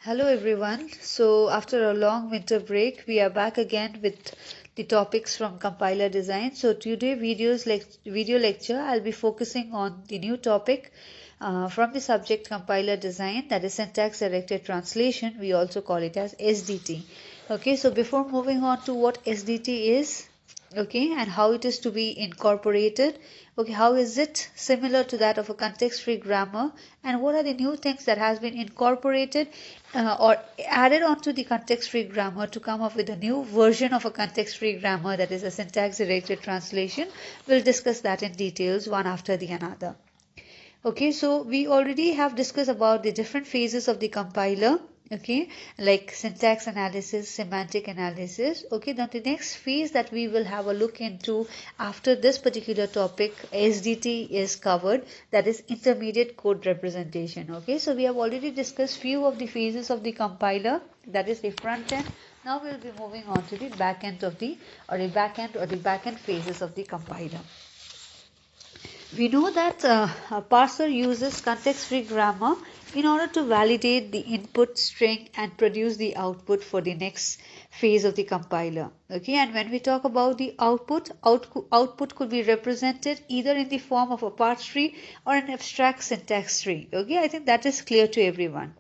Hello everyone. So after a long winter break, we are back again with the topics from compiler design. So today video lecture, I'll be focusing on the new topic from the subject compiler design, that is syntax directed translation. We also call it as SDT. Okay, so before moving on to what SDT is, okay, and how it is to be incorporated, okay, how is it similar to that of a context free grammar, and what are the new things that has been incorporated or added onto the context free grammar to come up with a new version of a context free grammar, that is a syntax directed translation. We'll discuss that in details one after the another. Okay, so we already have discussed about the different phases of the compiler, okay, like syntax analysis, semantic analysis. Okay, then the next phase that we will have a look into after this particular topic SDT is covered, that is intermediate code representation. Okay, so we have already discussed few of the phases of the compiler, that is the front end. Now we'll be moving on to the back end of the back end phases of the compiler. We know that a parser uses context-free grammar in order to validate the input string and produce the output for the next phase of the compiler. Okay, and when we talk about the output could be represented either in the form of a parse tree or an abstract syntax tree. Okay, I think that is clear to everyone.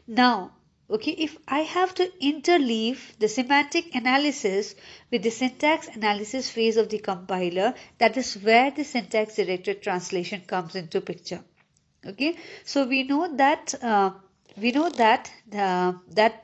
Now, okay, if I have to interleave the semantic analysis with the syntax analysis phase of the compiler, that is where the syntax directed translation comes into picture. Okay, so we know that that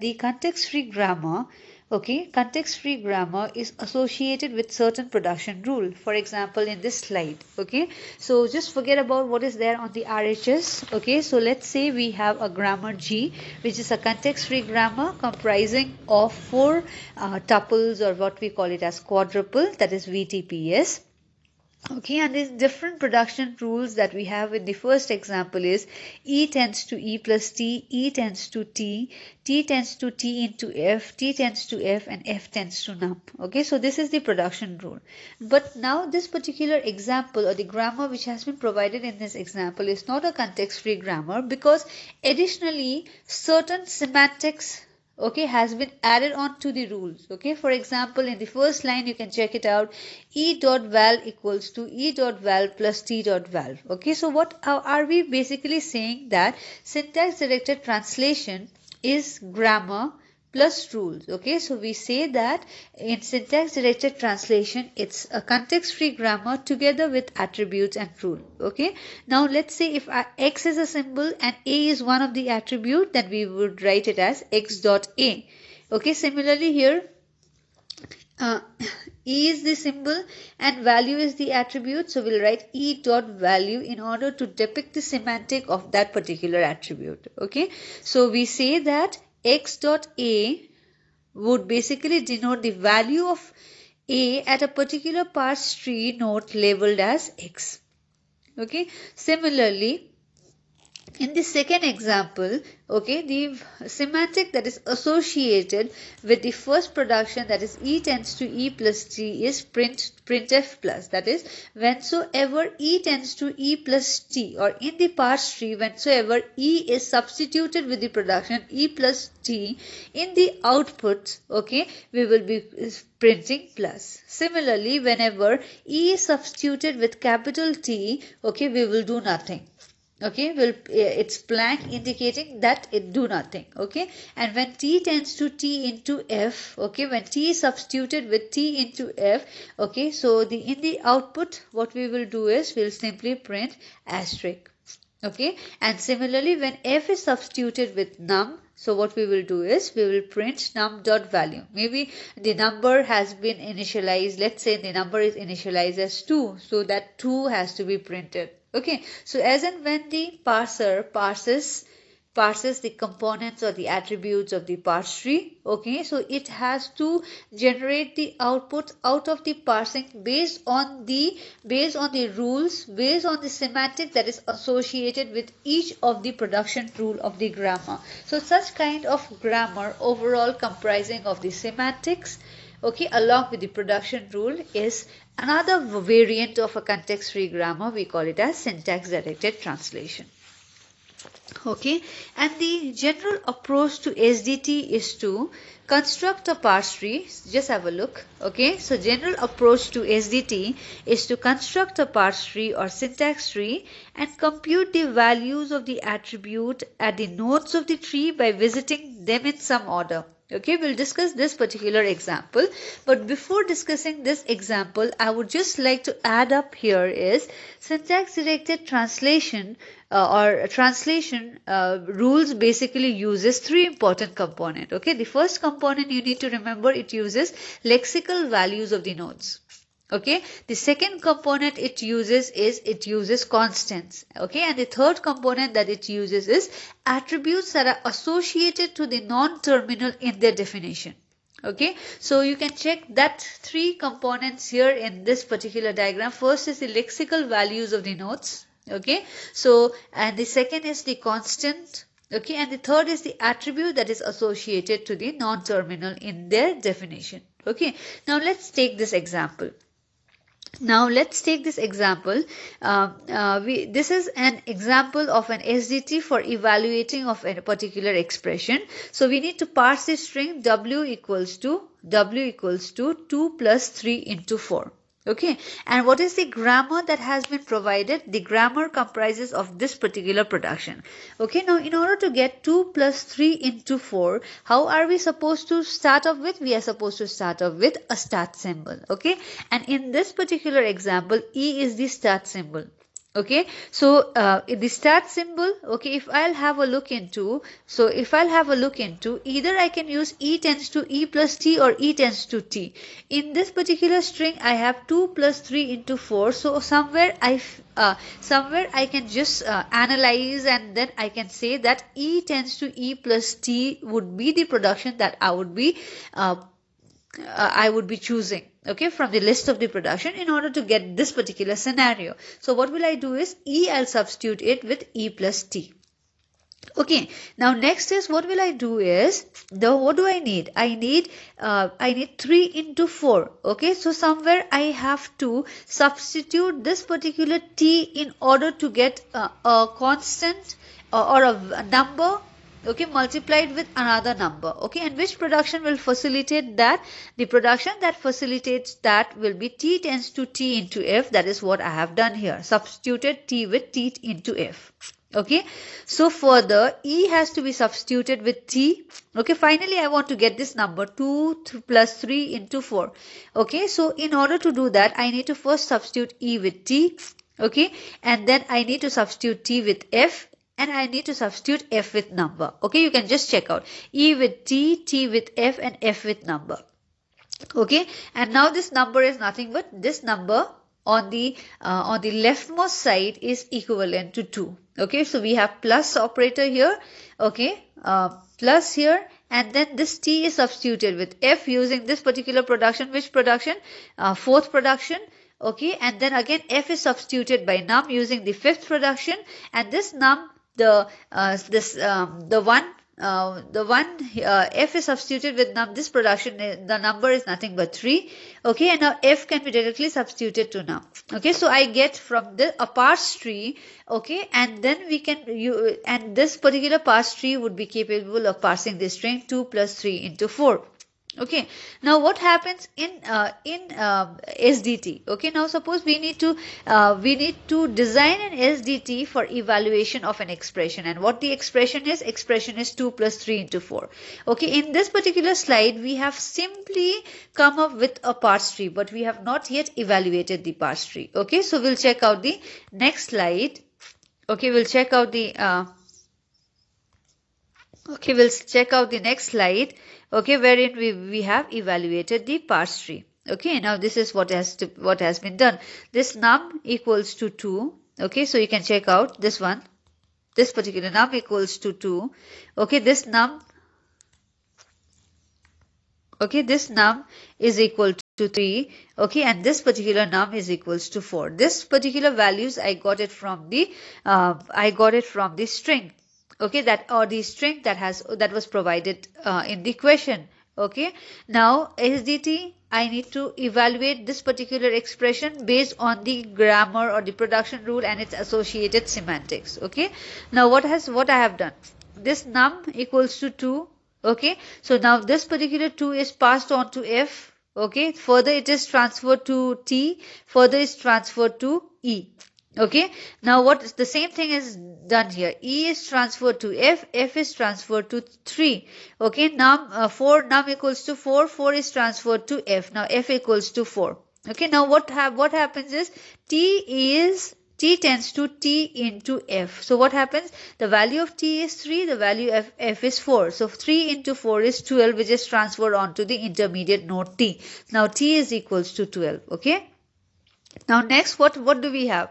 the context free grammar, okay, context free grammar is associated with certain production rule. For example, in this slide, okay, so just forget about what is there on the RHS. Okay, so let's say we have a grammar G, which is a context free grammar comprising of four tuples, or what we call it as quadruple, that is VTPS. Okay, and these different production rules that we have in the first example is E tends to E plus T, E tends to T, T tends to T into F, T tends to F, and F tends to num. Okay, so this is the production rule. But now this particular example, or the grammar which has been provided in this example, is not a context-free grammar, because additionally certain semantics, okay, has been added on to the rules. Okay, for example, in the first line you can check it out, E dot val equals to E dot val plus T dot val. Okay, so what are we basically saying? That syntax directed translation is grammar plus rules. Okay, so we say that in syntax directed translation it's a context free grammar together with attributes and rule. Okay, now let's say if x is a symbol and a is one of the attribute, then we would write it as x dot a. Okay, similarly here E is the symbol and value is the attribute, so we'll write E dot value in order to depict the semantic of that particular attribute. Okay, so we say that x dot a would basically denote the value of a at a particular parse tree node labeled as x. Okay, similarly in the second example, okay, the semantic that is associated with the first production, that is E tends to E plus T, is printf plus. That is, whensoever E tends to E plus T, or in the parse tree, whensoever E is substituted with the production E plus T, in the output, okay, we will be printing plus. Similarly, whenever E is substituted with capital T, okay, we will do nothing. Okay, well, it's blank indicating that it do nothing. Okay, and when T tends to T into F, okay, when T is substituted with T into F, okay, so in the output what we will do is we'll simply print asterisk. Okay, and similarly when F is substituted with num, so what we will do is we will print num dot value. Maybe the number has been initialized, let's say the number is initialized as 2, so that 2 has to be printed. Okay, so as and when the parser parses the components or the attributes of the parse tree, okay, so it has to generate the output out of the parsing based on the rules, based on the semantic that is associated with each of the production rule of the grammar. So such kind of grammar, overall comprising of the semantics, okay, along with the production rule, is another variant of a context free grammar. We call it as syntax directed translation. Okay, and the general approach to SDT is to construct a parse tree. Just have a look. Okay, so general approach to SDT is to construct a parse tree or syntax tree and compute the values of the attribute at the nodes of the tree by visiting them in some order. Okay, we'll discuss this particular example, but before discussing this example, I would just like to add up here is syntax directed translation or translation rules basically uses three important components. Okay, the first component you need to remember, it uses lexical values of the nodes. Okay, the second component it uses constants. Okay, and the third component that it uses is attributes that are associated to the non-terminal in their definition. Okay, so you can check that three components here in this particular diagram. First is the lexical values of the nodes. Okay, so and the second is the constant. Okay, and the third is the attribute that is associated to the non-terminal in their definition. Okay, now let's take this example. Now let's take this example. This is an example of an SDT for evaluating of a particular expression. So we need to parse the string w equals to 2 plus 3 into 4. Okay, and what is the grammar that has been provided? The grammar comprises of this particular production. Okay, now in order to get 2 plus 3 into 4, how are we supposed to start off with? We are supposed to start off with a start symbol. Okay, and in this particular example, E is the start symbol. Okay, so the start symbol, okay, if I'll have a look into, either I can use E tends to E plus T or E tends to T. In this particular string I have 2 plus 3 into 4, so somewhere I can just analyze, and then I can say that E tends to E plus T would be the production that I would be choosing, okay, from the list of the production in order to get this particular scenario. So what will I do is I'll substitute it with E plus T. Okay, now next is what will I do is what do I need? I need 3 into 4. Okay, so somewhere I have to substitute this particular T in order to get a constant or a number, okay, multiplied with another number. Okay, and which production will facilitate that? The production that facilitates that will be T tends to T into F. That is what I have done here, substituted T with T into F. Okay, so further E has to be substituted with T. Okay, finally I want to get this number 2 plus 3 into 4. Okay, so in order to do that I need to first substitute E with T. Okay, and then I need to substitute T with F, and I need to substitute F with number. Okay, you can just check out E with T, T with F, and F with number. Okay, and now this number is nothing but this number on the leftmost side is equivalent to 2. Okay, so we have plus operator here. Okay, plus here, and then this T is substituted with F using this particular production. Which production? Fourth production. Okay, and then again F is substituted by num using the fifth production, and this num, the one F is substituted with num, this production, the number is nothing but 3. Okay, and now F can be directly substituted to num. Okay, so I get from a parse tree. Okay, and then we can and this particular parse tree would be capable of parsing the string 2 plus 3 into 4. Okay, now what happens in SDT? Okay, now suppose we need to design an SDT for evaluation of an expression, and what the expression is 2 plus 3 into 4. Okay, in this particular slide we have simply come up with a parse tree, but we have not yet evaluated the parse tree. Okay, so we'll check out the next slide. Okay, we'll check out the next slide. Okay, wherein we have evaluated the parse tree. Okay, now this is what has been done. This num equals to 2. Okay, so you can check out this one. This particular num equals to 2. Okay, this num is equal to 3. Okay, and this particular num is equals to 4. This particular values I got it from the string. Okay, the string that was provided in the question. Okay, now SDT I need to evaluate this particular expression based on the grammar or the production rule and its associated semantics. Okay, now what I have done, this num equals to 2. Okay, so now this particular 2 is passed on to f. Okay, further it is transferred to t, further is transferred to e. Okay, now what is the same thing is done here. E is transferred to f, f is transferred to 3. Okay, num 4, num equals to 4, 4 is transferred to f. Now f equals to 4. Okay, now what happens is t tends to t into f. So what happens? The value of t is 3, the value of f is 4. So 3 into 4 is 12, which is transferred onto the intermediate node t. Now t is equals to 12. Okay. Now next, what do we have?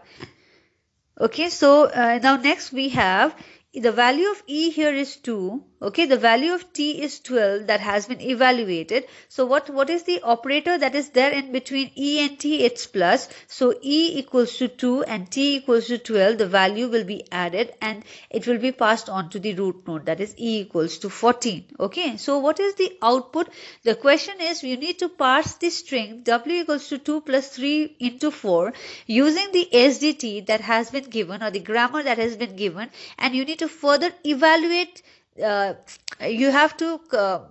Okay, so now next we have the value of E here is 2. Okay, the value of T is 12 that has been evaluated. So what is the operator that is there in between E and T? It's plus. So E equals to 2 and T equals to 12. The value will be added and it will be passed on to the root node, that is E equals to 14. Okay, so what is the output? The question is you need to parse the string W equals to 2 plus 3 into 4 using the SDT that has been given or the grammar that has been given, and you need to further evaluate. You have to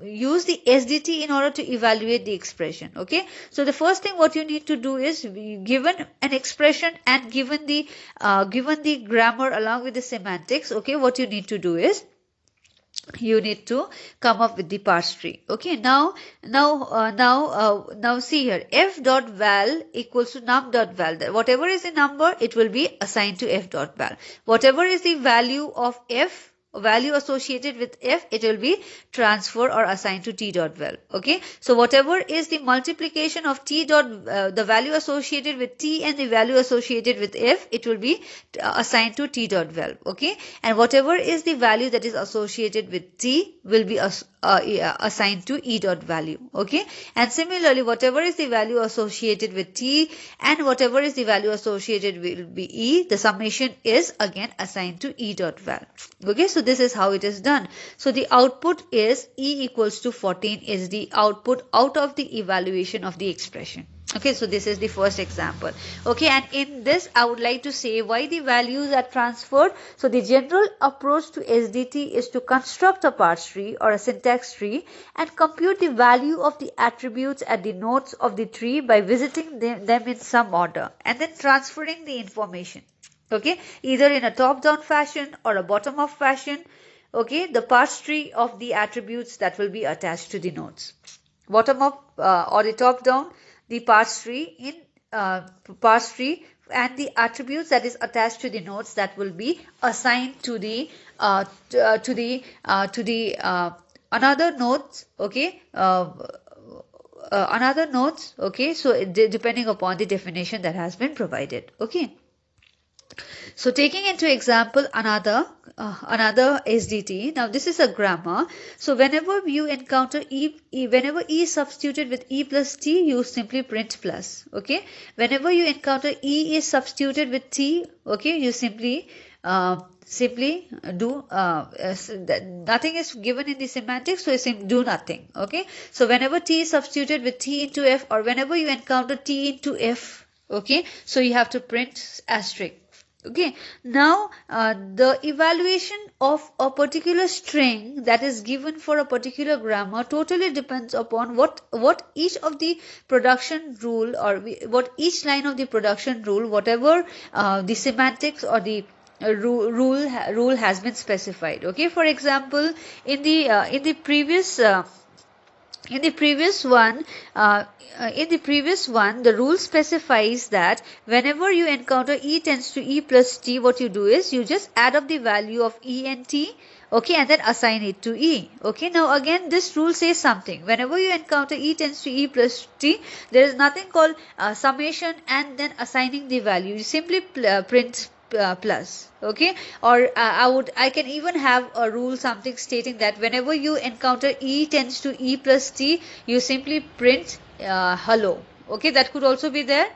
use the SDT in order to evaluate the expression. Okay, so the first thing what you need to do is, given an expression and given the grammar along with the semantics, okay, what you need to do is you need to come up with the parse tree. Okay, now see here, f dot val equals to num dot val. Whatever is the number, it will be assigned to f dot val. Whatever is the value of f, value associated with f, it will be transferred or assigned to t dot val. Okay, so whatever is the multiplication of t dot the value associated with t and the value associated with f, it will be assigned to t dot val. Okay, and whatever is the value that is associated with t will be assigned to e dot value. Okay, and similarly whatever is the value associated with t and whatever is the value associated with e, the summation is again assigned to e dot val. Okay, so this is how it is done. So the output is e equals to 14 is the output out of the evaluation of the expression. Okay, so this is the first example. Okay, and in this I would like to say why the values are transferred. So the general approach to SDT is to construct a parse tree or a syntax tree and compute the value of the attributes at the nodes of the tree by visiting them in some order and then transferring the information. Okay, either in a top-down fashion or a bottom-up fashion. Okay, the parse tree of the attributes that will be attached to the nodes. Bottom-up or the top-down, the parse tree and the attributes that is attached to the nodes that will be assigned to the another nodes. Okay, another nodes. Okay, so depending upon the definition that has been provided. Okay. So taking into example another SDT. Now this is a grammar. So whenever you encounter whenever E is substituted with E plus T, you simply print plus. Okay. Whenever you encounter E is substituted with T, okay, you simply do nothing is given in the semantics, so you do nothing. Okay. So whenever T is substituted with T into F, or whenever you encounter T into F, okay, so you have to print asterisk. Okay, now the evaluation of a particular string that is given for a particular grammar totally depends upon what each of the production rule or what each line of the production rule, whatever the semantics or the rule has been specified. Okay, for example, in the previous one, the rule specifies that whenever you encounter E tends to E plus T, what you do is you just add up the value of E and T, okay, and then assign it to E. Okay, now again this rule says something. Whenever you encounter E tends to E plus T, there is nothing called summation and then assigning the value. You simply print plus. Okay, or I can even have a rule something stating that whenever you encounter E tends to E plus T, you simply print hello. Okay, that could also be there.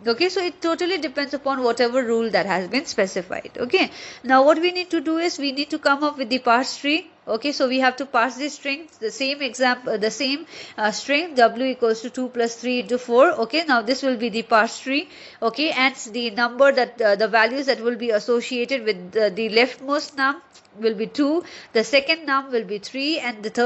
Okay, so it totally depends upon whatever rule that has been specified. Okay, now what we need to do is we need to come up with the parse tree. Okay, so we have to parse the string, the same example, the same string w equals to 2 plus 3 into 4. Okay, now this will be the parse tree. Okay, and the number that the values that will be associated with the leftmost num will be 2, the second num will be 3, and the third